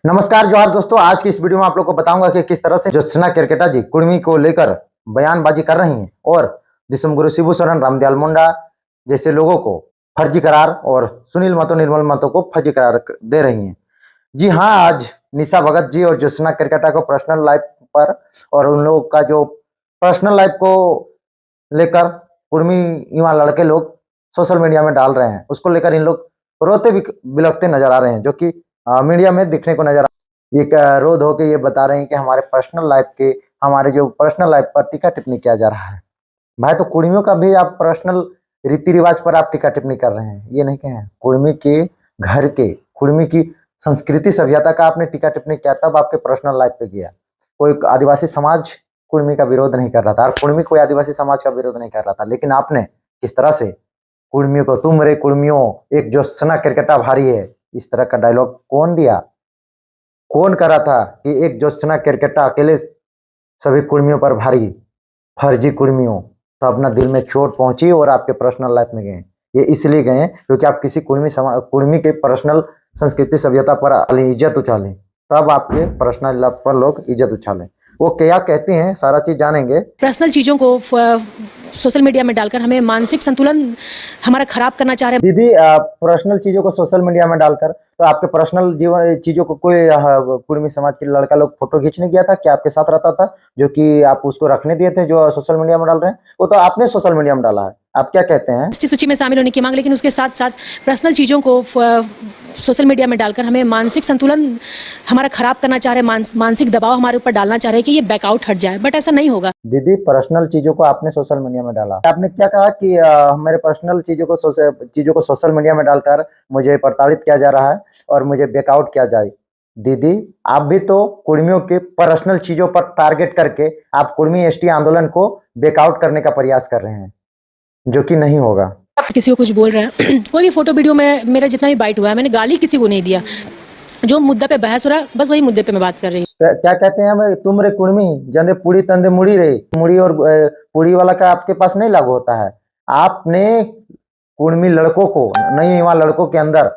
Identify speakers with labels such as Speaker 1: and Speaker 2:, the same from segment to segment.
Speaker 1: नमस्कार जोहार दोस्तों, आज की इस वीडियो में आप लोग को बताऊंगा कि किस तरह से ज्योत्सना केरकेटा जी कुर्मी को लेकर बयानबाजी कर रही हैं और दिसंबर शिबू सोरेन, रामदयाल मुंडा जैसे लोगों को फर्जी करार और सुनील महतो, निर्मल महतो को फर्जी करार दे रही हैं। जी हाँ, आज निशा भगत जी और ज्योत्सना केरकेटा को पर्सनल लाइफ पर और उन लोगों का जो पर्सनल लाइफ को लेकर कुर्मी युवा लड़के लोग सोशल मीडिया में डाल रहे हैं, उसको लेकर इन लोग रोते बिलखते नजर आ रहे हैं, जो कि मीडिया में दिखने को नजर एक रोध होके ये बता रहे हैं कि हमारे जो पर्सनल लाइफ पर टीका टिप्पणी किया जा रहा है। भाई, तो कुर्मियों का भी आप पर्सनल रीति रिवाज पर आप टीका टिप्पणी कर रहे हैं, ये नहीं कहें। कुर्मी के घर के, कुर्मी की संस्कृति सभ्यता का आपने टीका टिप्पणी किया, तब आपके पर्सनल लाइफ पे गया। कोई आदिवासी समाज कुर्मी का विरोध नहीं कर रहा था और कुर्मी कोई आदिवासी समाज का विरोध नहीं कर रहा था, लेकिन आपने किस तरह से कुर्मियों को, तुम रे कुर्मियों एक ज्योत्सना केरकेटा भारी है, इस तरह का डायलॉग कौन दिया, कौन करा था कि एक ज्योत्सना केरकेटा अकेले सभी कुर्मियों पर भारी, फर्जी कुर्मियों। तो अपना दिल में चोट पहुंची और आपके पर्सनल लाइफ में गए। ये इसलिए गए क्योंकि आप किसी कुर्मी के पर्सनल संस्कृति सभ्यता पर इज्जत उछालें, तब आपके पर्सनल लाइफ पर लोग इज्जत उछालें। वो क्या कहती हैं, सारा चीज जानेंगे।
Speaker 2: पर्सनल चीजों को सोशल मीडिया में डालकर हमें मानसिक संतुलन हमारा खराब करना चाह रहे हैं।
Speaker 1: दीदी, पर्सनल चीजों को सोशल मीडिया में डालकर, तो आपके पर्सनल जीवन चीजों को कोई कुर्मी समाज के लड़का लोग फोटो खींचने गया था क्या, आपके साथ रहता था, जो कि आप उसको रखने दिए थे, जो सोशल मीडिया में डाल रहे हैं वो तो आपने सोशल मीडिया में डाला है। आप क्या कहते हैं?
Speaker 2: एसटी सूची में शामिल होने की मांग, लेकिन उसके साथ साथ पर्सनल चीजों को सोशल मीडिया में डालकर हमें मानसिक संतुलन हमारा खराब करना चाह रहे हैं, मानसिक दबाव हमारे ऊपर डालना चाह रहे हैं कि ये बैकआउट हट जाए, बट ऐसा नहीं होगा।
Speaker 1: दीदी, पर्सनल चीजों को आपने सोशल मीडिया में डाला, आपने क्या कहा कि मेरे पर्सनल चीजों को सोशल मीडिया में डालकर मुझे प्रताड़ित किया जा रहा है और मुझे बैकआउट किया जाए। दीदी, आप भी तो कुर्मियों के पर्सनल चीजों पर टारगेट करके आप कुर्मी एसटी आंदोलन को बैकआउट करने का प्रयास कर रहे हैं, जो कि नहीं होगा।
Speaker 2: आप किसी को कुछ बोल रहे हैं कोई भी फोटो वीडियो में मेरा जितना भी बाइट हुआ है, मैंने गाली किसी को नहीं दिया। जो मुद्दा पे बहस हो रहा है, बस वही मुद्दे पे मैं बात कर रही हूँ।
Speaker 1: क्या कहते हैं, तुम रे कुर्मी जंदे पूड़ी तंदे मुड़ी रे, मुड़ी और पूड़ी वाला का आपके पास नहीं लागू होता है। आपने कुर्मी लड़कों को, नई युवा लड़कों के अंदर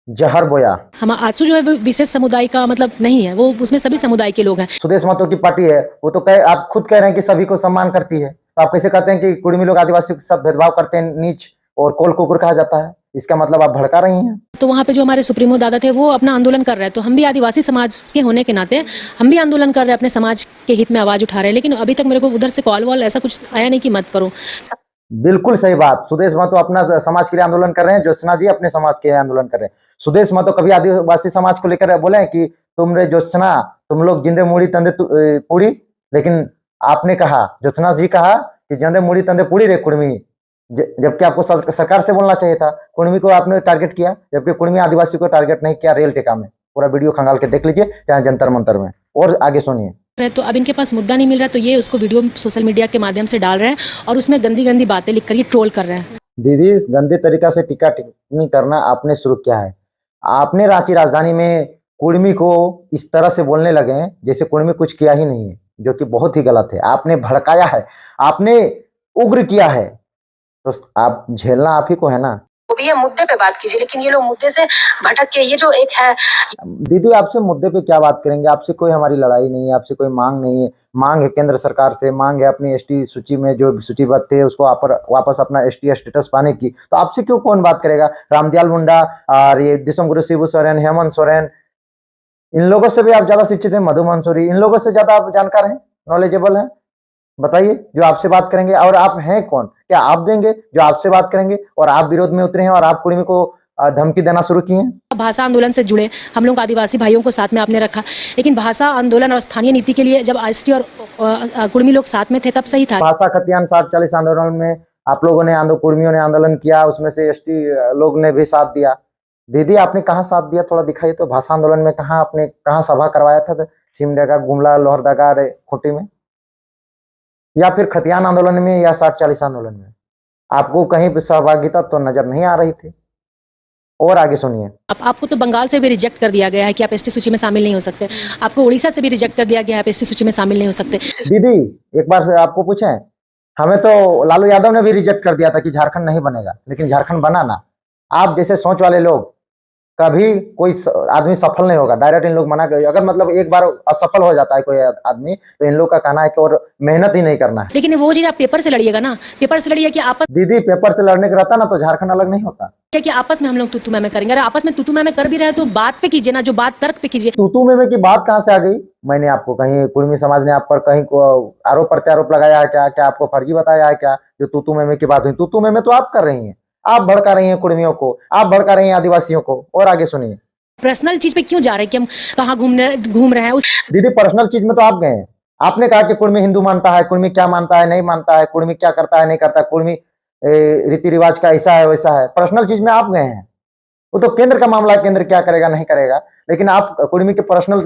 Speaker 1: जहर बोया।
Speaker 2: हम आजसू जो है वो विशेष समुदाय का मतलब नहीं है, वो उसमें सभी समुदाय के लोग हैं।
Speaker 1: सुदेश महतो की पार्टी है, वो तो आप खुद कह रहे हैं कि सभी को सम्मान करती है, तो आप कैसे कहते हैं कि कुर्मी लोग आदिवासी के साथ भेदभाव करते हैं, नीच और कोल कुकुर कहा जाता है? इसका मतलब आप भड़का रही हैं।
Speaker 2: तो वहाँ पे जो हमारे सुप्रीमो दादा थे वो अपना आंदोलन कर रहे हैं, तो हम भी आदिवासी समाज के होने के नाते हम भी आंदोलन कर रहे हैं, अपने समाज के हित में आवाज उठा रहे हैं, लेकिन अभी तक मेरे को उधर से कॉल वॉल ऐसा कुछ आया नहीं कि मत करो।
Speaker 1: बिल्कुल सही बात। सुदेश महतो अपना समाज के लिए आंदोलन कर रहे हैं, ज्योत्सना जी अपने समाज के लिए आंदोलन कर रहे हैं। सुदेश महतो कभी आदिवासी समाज को लेकर बोले कि तुम रे ज्योत्सना, तुम लोग जिंदे मुड़ी तंदे पूड़ी, लेकिन आपने कहा, ज्योत्सना जी कहा कि जिंदे मुड़ी तंदे पूड़ी रे कुर्मी, जबकि आपको सरकार से बोलना चाहिए था। कुर्मी को आपने टारगेट किया, जबकि कुर्मी आदिवासी को टारगेट नहीं किया। रेल टेका में पूरा वीडियो खंगाल के देख लीजिए, चाहे जंतर मंतर में, और आगे सुनिए।
Speaker 2: तो अब इनके पास मुद्दा नहीं मिल रहा, तो ये उसको वीडियो सोशल मीडिया के माध्यम से डाल रहे हैं और उसमें गंदी गंदी बातें लिख कर ये ट्रोल कर रहे हैं।
Speaker 1: दीदी, इस गंदे तरीका से टीका टिप्पणी करना आपने शुरू किया है। आपने रांची राजधानी में कुर्मी को इस तरह से बोलने लगे हैं जैसे कुर्मी कुछ किया ही नहीं है, जो कि बहुत ही गलत है। आपने भड़काया है, आपने उग्र किया है, तो आप झेलना आप ही को है ना।
Speaker 2: वो भी ये मुद्दे पे बात कीजिए, लेकिन ये लोग मुद्दे से भटक के, ये जो एक है।
Speaker 1: दीदी, आपसे मुद्दे पे क्या बात करेंगे? आपसे कोई हमारी लड़ाई नहीं है, आपसे कोई मांग नहीं है। मांग है केंद्र सरकार से, मांग है अपनी एसटी सूची में जो सूचीबद्ध थे उसको वापस अपना एसटी स्टेटस पाने की। तो आपसे क्यों कौन बात करेगा? रामदयाल मुंडा और ये दिसंबर शिबू सोरेन, हेमंत सोरेन, इन लोगों से भी आप ज्यादा शिक्षित हैं। मधु मंसूरी, इन लोगों से ज्यादा आप जानकार हैं, नॉलेजेबल हैं। बताइए, जो आपसे बात करेंगे। और आप हैं कौन? क्या आप देंगे जो आपसे बात करेंगे? और आप विरोध में उतरे हैं और आप कुर्मी को धमकी देना शुरू किए हैं।
Speaker 2: भाषा आंदोलन से जुड़े हम लोग आदिवासी भाइयों को साथ में आपने रखा, लेकिन भाषा आंदोलन और स्थानीय नीति के लिए जब एसटी और कुर्मी लोग साथ में थे तब सही था।
Speaker 1: भाषा खतियान 60-40 आंदोलन में आप लोगों ने कुर्मियों ने आंदोलन किया, उसमें से एसटी लोग ने भी साथ दिया। दीदी, आपने कहाँ साथ दिया? थोड़ा दिखाइए तो। भाषा आंदोलन में कहाँ आपने कहाँ सभा करवाया था? सिमडेगा, गुमला, लोहरदगा, खूंटी में, या फिर खतियान आंदोलन में, या 60-40 आंदोलन में? आपको कहीं पर सहभागिता तो नजर नहीं आ रही थी। और आगे सुनिए।
Speaker 2: आपको तो बंगाल से भी रिजेक्ट कर दिया गया है कि आप एसटी सूची में शामिल नहीं हो सकते। आपको उड़ीसा से भी रिजेक्ट कर दिया गया है, आप एसटी सूची में शामिल नहीं हो सकते।
Speaker 1: दीदी, एक बार से आपको पूछें, हमें तो लालू यादव ने भी रिजेक्ट कर दिया था कि झारखंड नहीं बनेगा, लेकिन झारखंड बना ना। आप जैसे सोच वाले लोग कभी कोई आदमी सफल नहीं होगा। डायरेक्ट इन लोग मना कर, अगर मतलब एक बार असफल हो जाता है कोई आदमी, तो इन लोग का कहना है कि और मेहनत ही नहीं करना है।
Speaker 2: लेकिन वो चीज आप पेपर से लड़िएगा ना, पेपर से लड़िए कि आपस
Speaker 1: दीदी पेपर से लड़ने का रहता ना तो झारखंड अलग नहीं होता।
Speaker 2: कि आपस में हम लोग तू मैं करेंगे। अगर आपस में तू मैं कर भी रहे तो बात पे कीजिए ना, जो बात तर्क पे कीजिए।
Speaker 1: तू में की बात कहाँ से आ गई? मैंने आपको कहीं कुर्मी समाज ने आप पर कहीं को आरोप प्रत्यारोप लगाया है क्या? क्या आपको फर्जी बताया है क्या? जो तू में की बात हुई, तू में तो आप कर रही हैं, आप भड़का रही हैं कुर्मियों को, आप भड़का रही हैं आदिवासियों को। और आगे सुनिए।
Speaker 2: पर्सनल चीज पे क्यों जा रहे हैं कि हम कहाँ घूम रहे हैं उस
Speaker 1: दीदी पर्सनल चीज में तो आप गए हैं। आपने कहा कि कुर्मी हिंदू मानता है, कुर्मी क्या मानता है नहीं मानता है, कुर्मी क्या करता है नहीं करता, कुर्मी रीति रिवाज का ऐसा है वैसा है। पर्सनल चीज में आप गए हैं, वो तो केंद्र का मामला है, केंद्र क्या करेगा नहीं करेगा। लेकिन आप कुर्मी के पर्सनल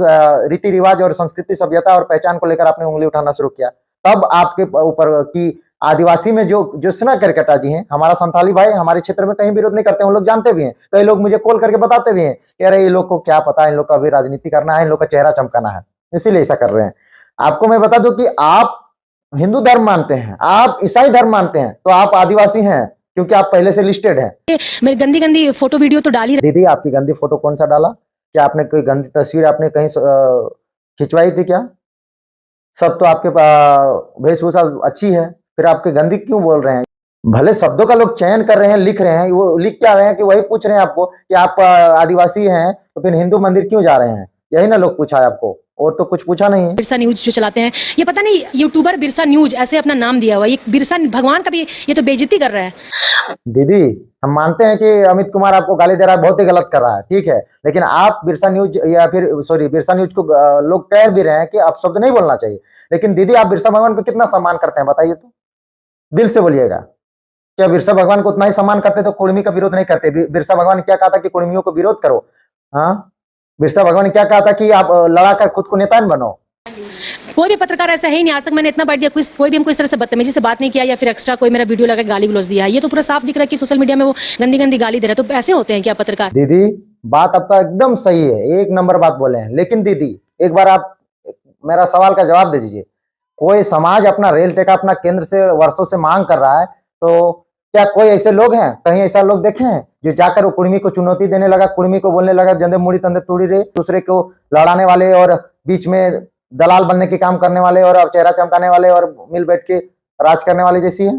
Speaker 1: रीति रिवाज और संस्कृति सभ्यता और पहचान को लेकर आपने उंगली उठाना शुरू किया। तब आपके ऊपर की आदिवासी में जो ज्योत्सना केरकेटा जी हैं, हमारा संथाली भाई हमारे क्षेत्र में कहीं विरोध नहीं करते, उन लोग जानते भी हैं। कई लोग मुझे कॉल करके बताते भी हैं कि अरे ये लोग को क्या पता है, इन लोग का अभी राजनीति करना है, इन लोग का चेहरा चमकाना है, इसीलिए ऐसा कर रहे हैं। आपको मैं बता दूं कि आप हिंदू धर्म मानते हैं, आप ईसाई धर्म मानते हैं, तो आप आदिवासी हैं क्योंकि आप पहले से लिस्टेड हैं।
Speaker 2: मेरी गंदी गंदी फोटो वीडियो तो डाल ही
Speaker 1: दीदी आपकी गंदी फोटो कौन सा डाला? क्या आपने कोई गंदी तस्वीर आपने कहीं खिंचवाई थी क्या? सब तो आपके वेशभूषा अच्छी है, फिर आपके गंदी क्यों बोल रहे हैं? भले शब्दों का लोग चयन कर रहे हैं, लिख रहे हैं, वो लिख क्या रहे हैं कि वही पूछ रहे हैं आपको कि आप आदिवासी हैं तो फिर हिंदू मंदिर क्यों जा रहे हैं, यही ना लोग पूछा है आपको, और तो कुछ पूछा नहीं है।
Speaker 2: बिरसा न्यूज जो चलाते हैं, ये पता नहीं यूट्यूबर बिरसा न्यूज ऐसे अपना नाम दिया हुआ है, ये बिरसा भगवान का भी ये तो बेइज्जती कर रहा है।
Speaker 1: दीदी हम मानते हैं कि अमित कुमार आपको गाली दे रहा है, बहुत ही गलत कर रहा है, ठीक है, लेकिन आप बिरसा न्यूज या फिर सॉरी बिरसा न्यूज को लोग कह भी रहे हैं कि आप शब्द नहीं बोलना चाहिए। लेकिन दीदी आप बिरसा भगवान को कितना सम्मान करते हैं बताइए तो, दिल से बोलिएगा। क्या बिरसा भगवान को उतना ही सम्मान करते तो कुर्मी का विरोध नहीं करते? बिरसा भगवान ने क्या कहा था कि कुर्मियों को विरोध करो? हाँ, बिरसा भगवान ने क्या कहा था कि आप लड़ाकर खुद को नेता बनो?
Speaker 2: कोई भी पत्रकार ऐसा है ही नहीं, आज तक मैंने इतना बढ़ दिया कोई भी हमको इस तरह से बदतमीजी से बात नहीं किया या फिर एक्स्ट्रा कोई मेरा वीडियो लगा गाली गलौज दिया है। ये तो पूरा साफ दिख रहा है कि सोशल मीडिया में वो गंदी गंदी गाली दे रहे हैं। तो ऐसे होते हैं क्या पत्रकार?
Speaker 1: दीदी बात आपका एकदम सही है, एक नंबर बात बोले हैं, लेकिन दीदी एक बार आप मेरा सवाल का जवाब दे दीजिए। कोई समाज अपना रेल टेका अपना केंद्र से वर्षों से मांग कर रहा है, तो क्या कोई ऐसे लोग हैं, कहीं ऐसा लोग देखे हैं जो जाकर वो कुर्मी को चुनौती देने लगा, कुर्मी को बोलने लगा जंदे मुड़ी तंदे तोड़ी रे, दूसरे को लड़ाने वाले और बीच में दलाल बनने के काम करने वाले और चेहरा चमकाने वाले और मिल बैठ के राज करने वाले जैसी है?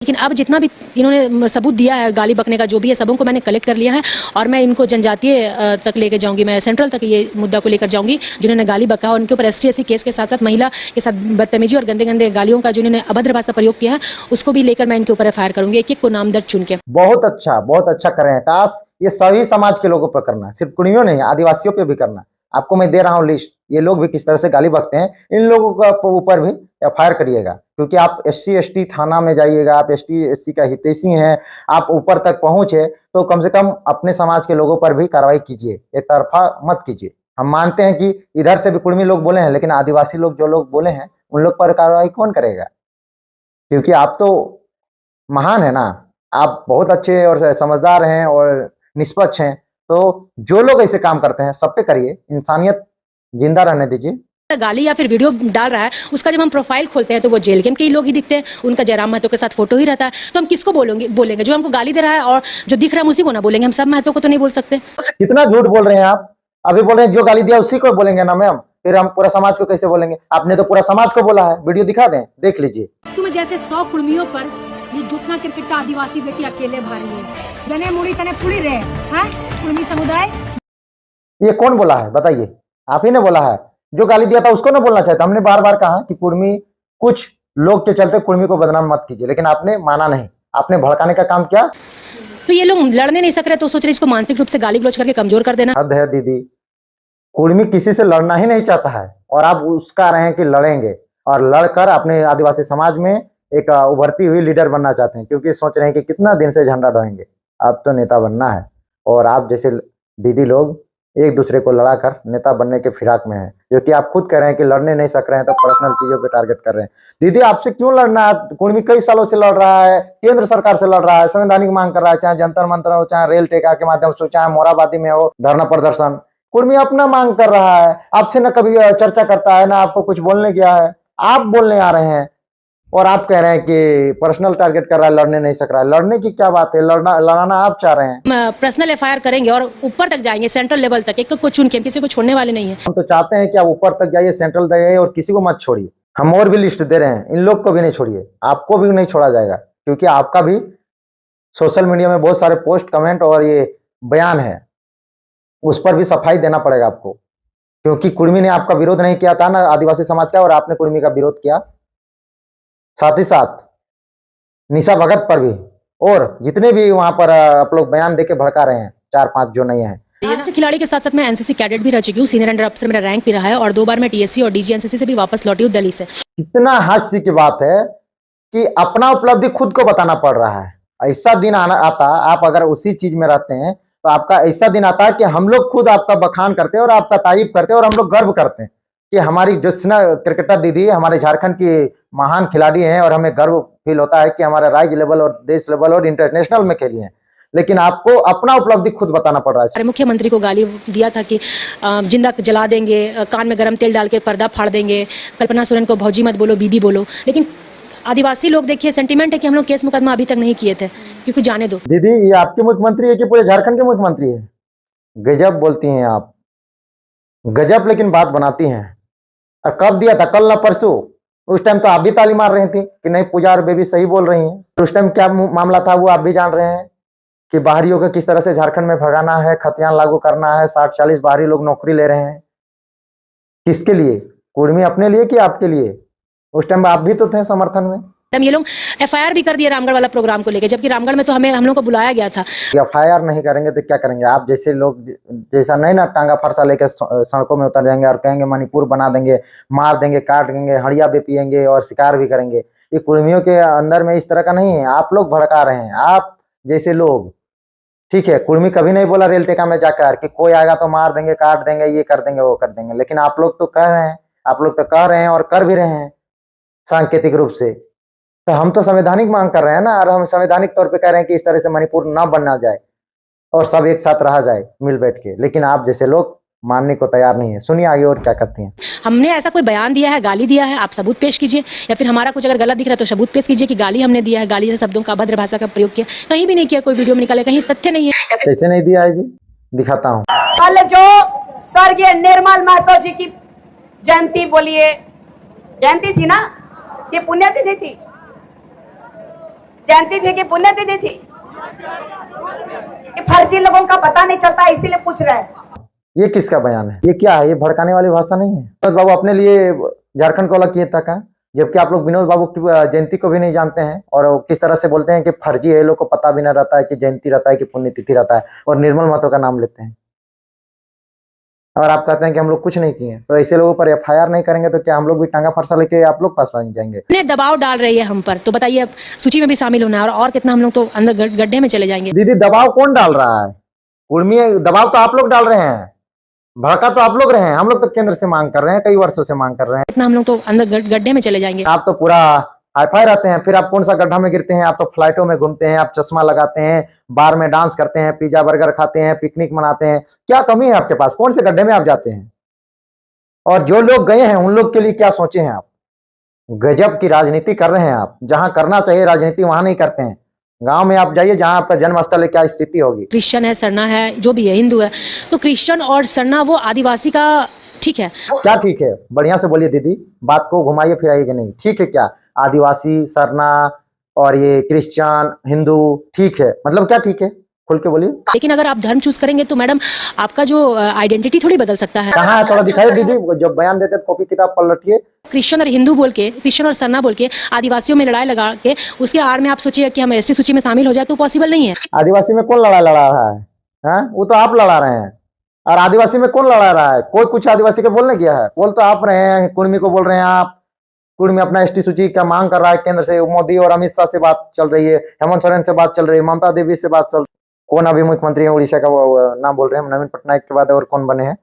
Speaker 2: लेकिन अब जितना भी इन्होंने सबूत दिया है गाली बकने का जो भी है, सबों को मैंने कलेक्ट कर लिया है और मैं इनको जनजातीय तक लेकर जाऊंगी, मैं सेंट्रल तक ये मुद्दा को लेकर जाऊंगी। जिन्होंने गाली बका और उनके ऊपर ST/SC केस के साथ साथ महिला के साथ बदतमीजी और गंदे गंदे गालियों का जिन्होंने अभद्र भाषा प्रयोग किया है उसको भी लेकर मैं इनके ऊपर FIR करूंगी, एक एक को नाम दर्ज चुन के।
Speaker 1: बहुत अच्छा कर रहे हैं। काश ये सभी समाज के लोगों पर करना है, सिर्फ कुर्मियों नहीं आदिवासियों पे भी करना है। आपको मैं दे रहा हूँ लिस्ट, ये लोग भी किस तरह से गाली बकते हैं, इन लोगों के ऊपर भी FIR करिएगा, क्योंकि आप SC/ST थाना में जाइएगा, आप ST/SC का हितैषी हैं, आप ऊपर तक पहुंचे तो कम से कम अपने समाज के लोगों पर भी कार्रवाई कीजिए, एक तरफा मत कीजिए। हम मानते हैं कि इधर से भी कुर्मी लोग बोले हैं, लेकिन आदिवासी लोग जो लोग बोले हैं उन लोग पर कार्रवाई कौन करेगा? क्योंकि आप तो महान है ना, आप बहुत अच्छे और समझदार हैं और निष्पक्ष हैं, तो जो लोग ऐसे काम करते हैं सब पे करिए, इंसानियत जिंदा रहने दीजिए।
Speaker 2: गाली या फिर वीडियो डाल रहा है उसका जब हम प्रोफाइल खोलते हैं तो वो जेल गेम के ही लोग ही दिखते हैं, उनका जयराम महतो के साथ फोटो ही रहता है, तो हम किसको बोलेंगे? जो हमको गाली दे रहा है और जो दिख रहा है हम उसी को ना बोलेंगे? हम सब महतो को तो नहीं बोल सकते।
Speaker 1: कितना झूठ बोल रहे हैं आप, अभी बोल रहे हैं जो गाली दिया उसी को बोलेंगे ना मैम, फिर हम पूरा समाज को कैसे बोलेंगे? आपने तो पूरा समाज को बोला है, वीडियो दिखा दें, देख लीजिए।
Speaker 2: तुम्हें जैसे 100 कुर्मियों पर ये ज्योत्सना केरकेटा आदिवासी बेटी अकेले भारी है, जने मुड़ी तने पुड़ी रहे हैं कुर्मी समुदाय।
Speaker 1: ये कौन बोला है बताइए? आप ही ने बोला है। जो गाली दिया था उसको ना बोलना चाहता। हमने बार बार कहा कि कुर्मी कुछ लोग के चलते कुर्मी को बदनाम मत कीजिए, लेकिन आपने माना नहीं, आपने भड़काने का काम किया।
Speaker 2: तो ये लोग लड़ने नहीं सक रहे तो सोच रहे इसको मानसिक रूप से गाली गलौज करके कमजोर कर देना।
Speaker 1: हद है दीदी, कुर्मी किसी से लड़ना ही नहीं चाहता है और आप उसका रहे हैं कि लड़ेंगे और लड़कर अपने आदिवासी समाज में एक उभरती हुई लीडर बनना चाहते हैं, क्योंकि सोच रहे हैं कि कितना दिन से झंडा ढोएंगे। अब तो नेता बनना है और आप जैसे दीदी लोग एक दूसरे को लड़ाकर नेता बनने के फिराक में है, जो कि आप खुद कह रहे हैं कि लड़ने नहीं सक रहे हैं, तो पर्सनल चीजों पे टारगेट कर रहे हैं। दीदी आपसे क्यों लड़ना है? कुर्मी कई सालों से लड़ रहा है, केंद्र सरकार से लड़ रहा है, संवैधानिक मांग कर रहा है, चाहे जंतर मंतर हो, चाहे रेल टेका के माध्यम से, चाहे मोराबादी में हो धरना प्रदर्शन, कुर्मी अपना मांग कर रहा है। आपसे न कभी चर्चा करता है, ना आपको कुछ बोलने गया है, आप बोलने आ रहे हैं। और आप कह रहे हैं कि पर्सनल टारगेट कर रहा है, लड़ने नहीं सक रहा है। लड़ने की क्या बात है, लड़ाना आप चाह रहे हैं।
Speaker 2: पर्सनल एफआईआर करेंगे और ऊपर तक जाएंगे, सेंट्रल लेवल तक, एक को चुन के, हम किसी को छोड़ने वाले नहीं है।
Speaker 1: हम तो चाहते हैं कि आप ऊपर तक जाइए, सेंट्रल तक जाइए और किसी को मत छोड़िए। हम और भी लिस्ट दे रहे हैं, इन लोग को भी नहीं छोड़िए, आपको भी नहीं छोड़ा जाएगा, क्योंकि आपका भी सोशल मीडिया में बहुत सारे पोस्ट, कमेंट और ये बयान है, उस पर भी सफाई देना पड़ेगा आपको, क्योंकि कुर्मी ने आपका विरोध नहीं किया था ना आदिवासी समाज का, और आपने कुर्मी का विरोध किया। साथ ही साथ निशा भगत पर भी, और जितने भी वहां पर आप लोग बयान देके भड़का रहे हैं, 4-5 जो नहीं है।
Speaker 2: राष्ट्रीय खिलाड़ी के साथ साथ मैं एनसीसी कैडेट भी रह चुकी हूँ, सीनियर अंडर अफसर मेरा रैंक भी रहा है, और 2 बार मैं टीएससी और डीजी एनसीसी से भी वापस लौटी हूँ दिल्ली से।
Speaker 1: इतना हास्य की बात है कि अपना उपलब्धि खुद को बताना पड़ रहा है। ऐसा दिन आता, आप अगर उसी चीज में रहते हैं तो आपका ऐसा दिन आता है कि हम लोग खुद आपका बखान करते हैं और आपका तारीफ करते हैं, और हम लोग गर्व करते हैं कि हमारी ज्योत्सना क्रिकेटर दीदी हमारे झारखंड की महान खिलाड़ी हैं, और हमें गर्व फील होता है कि हमारे राज्य लेवल और देश लेवल और इंटरनेशनल में खेली हैं। लेकिन आपको अपना उपलब्धि खुद बताना पड़ रहा है।
Speaker 2: मुख्यमंत्री को गाली दिया था कि जिंदा जला देंगे, कान में गरम तेल डाल के पर्दा फाड़ देंगे, कल्पना सोरेन को भौजी मत बोलो, बीबी बोलो। लेकिन आदिवासी लोग देखिए, सेंटीमेंट है कि हम लोग केस मुकदमा अभी तक नहीं किए थे, क्योंकि जाने दो।
Speaker 1: दीदी ये आपके मुख्यमंत्री है कि पूरे झारखंड के मुख्यमंत्री है? गजब बोलती हैं आप, गजब, लेकिन बात बनाती हैं। और कब दिया था, कल ना परसों? उस टाइम तो आप भी ताली मार रही थी कि नहीं पूजा और बेबी सही बोल रही हैं। उस टाइम क्या मामला था वो आप भी जान रहे हैं कि बाहरियों को किस तरह से झारखंड में भगाना है, खतियान लागू करना है, 60-40 बाहरी लोग नौकरी ले रहे हैं। किसके लिए? कुर्मी अपने लिए कि आपके लिए? उस टाइम आप भी तो थे समर्थन में।
Speaker 2: ये लोग एफआईआर भी कर दिए रामगढ़ वाला प्रोग्राम को लेकर, जबकि रामगढ़ में तो हम लोग को बुलाया गया था।
Speaker 1: एफआईआर नहीं करेंगे तो क्या करेंगे? आप जैसे लोग जैसा नहीं ना, टांगा फरसा लेकर सड़कों में उतर जाएंगे और कहेंगे मणिपुर बना देंगे, मार देंगे, काट देंगे, हड़िया भी पियेंगे और शिकार भी करेंगे। ये कुर्मियों के अंदर में इस तरह का नहीं है, आप लोग भड़का रहे हैं, आप जैसे लोग। ठीक है, कुर्मी कभी नहीं बोला रेल टेका में जाकर कि कोई आएगा तो मार देंगे, काट देंगे, ये कर देंगे, वो कर देंगे। लेकिन आप लोग तो कह रहे हैं, आप लोग तो कह रहे हैं और कर भी रहे हैं सांकेतिक रूप से। तो हम तो संवैधानिक मांग कर रहे हैं ना, और हम संवैधानिक तौर पे कह रहे हैं कि इस तरह से मणिपुर ना बनना जाए और सब एक साथ रहा जाए मिल बैठ के। लेकिन आप जैसे लोग मानने को तैयार नहीं है। सुनिए आगे और क्या करती हैं।
Speaker 2: हमने ऐसा कोई बयान दिया है, गाली दिया है, आप सबूत पेश कीजिए, या फिर हमारा कुछ अगर गलत दिख रहा है तो सबूत पेश कीजिए कि गाली हमने दिया है, गाली जैसे शब्दों का, अभद्र भाषा का प्रयोग किया। कहीं भी नहीं किया, कोई वीडियो में निकाले, कहीं तथ्य नहीं है।
Speaker 1: कैसे नहीं दिया है जी? दिखाता हूँ।
Speaker 3: कल जो स्वर्गीय निर्मल महतो जी की जयंती, बोलिए जयंती थी ना, ये पुण्यतिथि थी, जयंती थी कि पुण्यतिथि थी? ये फर्जी लोगों का पता नहीं चलता, इसीलिए पूछ रहे हैं।
Speaker 1: ये किसका बयान है? ये क्या है? ये भड़काने वाली भाषा नहीं है। विनोद बाबू अपने लिए झारखंड को अलग किए था क्या? जबकि आप लोग विनोद बाबू की जयंती को भी नहीं जानते हैं, और किस तरह से बोलते हैं कि फर्जी है, लोग को पता भी नहीं रहता है कि जयंती रहता है कि पुण्यतिथि रहता है, और निर्मल महतो का नाम लेते हैं और आप कहते हैं कि हम लोग कुछ नहीं किए। तो ऐसे लोगों पर एफआईआर नहीं करेंगे तो क्या हम लोग भी टांगा फरसा लेके आप लोग पास नहीं जाएंगे?
Speaker 2: दबाव डाल रही है हम पर, तो बताइए अब सूची में भी शामिल होना है, और कितना हम लोग तो अंदर गड्ढे में चले जाएंगे।
Speaker 1: दीदी दबाव कौन डाल रहा है? कुर्मी दबाव तो आप लोग डाल रहे हैं, भड़का तो आप लोग रहे हैं। हम लोग तो केंद्र से मांग कर रहे हैं, कई वर्षों से मांग कर रहे हैं।
Speaker 2: कितना हम लोग तो अंदर गड्ढे में चले जाएंगे।
Speaker 1: आप तो पूरा हाईफाई रहते हैं, फिर आप कौन सा गड्ढा में गिरते हैं? आप तो फ्लाइटों में घूमते हैं, आप चश्मा लगाते हैं, बार में डांस करते हैं, पिज्जा बर्गर खाते हैं, पिकनिक मनाते हैं। क्या कमी है आपके पास? कौन से गड्ढे में आप जाते हैं? और जो लोग गए हैं उन लोग के लिए क्या सोचे हैं आप? गजब की राजनीति कर रहे हैं आप। जहां करना चाहिए राजनीति वहां नहीं करते हैं। गांव में आप जाइए जहां आपका जन्मस्थल है, क्या स्थिति होगी।
Speaker 2: क्रिश्चियन है, सरना है, जो भी है, हिंदू है, तो क्रिश्चियन और सरना वो आदिवासी का ठीक है।
Speaker 1: क्या ठीक है? बढ़िया से बोलिए दीदी, बात को घुमाइए फिराइए कि नहीं। ठीक है क्या? आदिवासी, सरना और ये क्रिश्चियन, हिंदू, ठीक है? मतलब क्या ठीक है? खुल के बोलिए।
Speaker 2: लेकिन अगर आप धर्म चूज करेंगे तो मैडम आपका जो आइडेंटिटी थोड़ी बदल सकता है।
Speaker 1: कहाँ है? थोड़ा दिखाइए दीदी, जब बयान देते तो कॉपी किताब पलटिए।
Speaker 2: क्रिश्चियन और हिंदू बोल के, क्रिश्चियन और सरना बोल के आदिवासियों में लड़ाई लगा के उसके आड़ में आप सोचिए कि हम एसटी सूची में शामिल हो जाए, तो पॉसिबल नहीं है।
Speaker 1: आदिवासी में कौन लड़ाई लड़ा रहा है? हाँ, वो तो आप लड़ा रहे हैं। और आदिवासी में कौन लड़ा रहा है? कोई कुछ आदिवासी के बोलने गया है? बोल तो आप रहे हैं, कुर्मी को बोल रहे हैं आप। कुर्मी अपना एसटी सूची का मांग कर रहा है केंद्र से। मोदी और अमित शाह से बात चल रही है, हेमंत सोरेन से बात चल रही है, ममता देवी से बात चल रही है। कौन अभी मुख्यमंत्री है उड़ीसा का? वो नाम बोल रहे हैं, नवीन पटनायक के बाद और कौन बने हैं?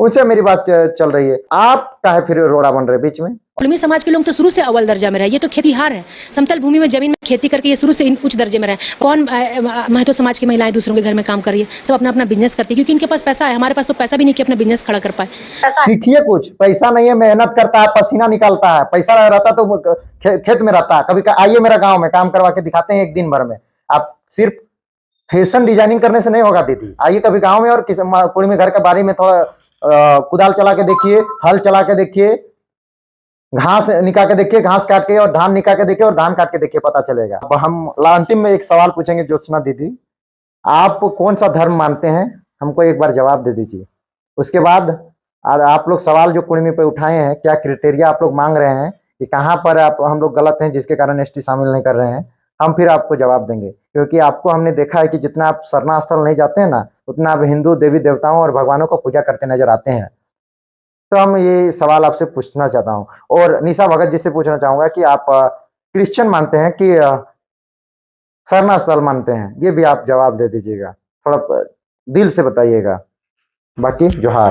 Speaker 1: उनसे मेरी बात चल रही है, आप काहे फिर रोड़ा बन रहे बीच में?
Speaker 2: कुड़मी समाज के लोग तो शुरू से अव्वल दर्जा में रहे, ये तो खेतीहार है, समतल भूमि में जमीन में खेती करके ये शुरू से उच्च दर्जे में रहे। कौन महतो समाज की महिलाएं दूसरों के घर में काम कर रही है, सब अपना अपना बिजनेस करती है, क्योंकि इनके पास पैसा है। हमारे पास तो पैसा भी नहीं कि अपना बिजनेस खड़ा कर पाए।
Speaker 1: सीखिए कुछ, पैसा नहीं है, मेहनत करता है, पसीना निकालता है, पैसा रहता तो खेत में रहता। कभी आइए मेरा गाँव में काम करवा के दिखाते हैं एक दिन भर में। आप सिर्फ फैशन डिजाइनिंग करने से नहीं होगा दीदी, आइए कभी गाँव में और कुड़मी घर के बारे में थोड़ा कुदाल चला के देखिए, हल चला के देखिए, घास निकाल के देखिए, घास काट के, और धान निकाल के देखिए और धान काट के देखिए, पता चलेगा। अब हम अंतिम में एक सवाल पूछेंगे ज्योत्सना दीदी, आप कौन सा धर्म मानते हैं, हमको एक बार जवाब दे दीजिए। उसके बाद आप लोग सवाल जो कुड़मी पे उठाए हैं, क्या क्राइटेरिया आप लोग मांग रहे हैं कि कहाँ पर आप हम लोग गलत हैं जिसके कारण एसटी शामिल नहीं कर रहे हैं, हम फिर आपको जवाब देंगे। क्योंकि आपको हमने देखा है कि जितना आप सरना स्थल नहीं जाते हैं ना, उतना आप हिंदू देवी देवताओं और भगवानों को पूजा करते नजर आते हैं। तो हम ये सवाल आपसे पूछना चाहता हूँ, और निशा भगत जी से पूछना चाहूंगा कि आप क्रिश्चियन मानते हैं कि सरना स्थल मानते हैं, ये भी आप जवाब दे दीजिएगा, थोड़ा दिल से बताइएगा। बाकी जोहार।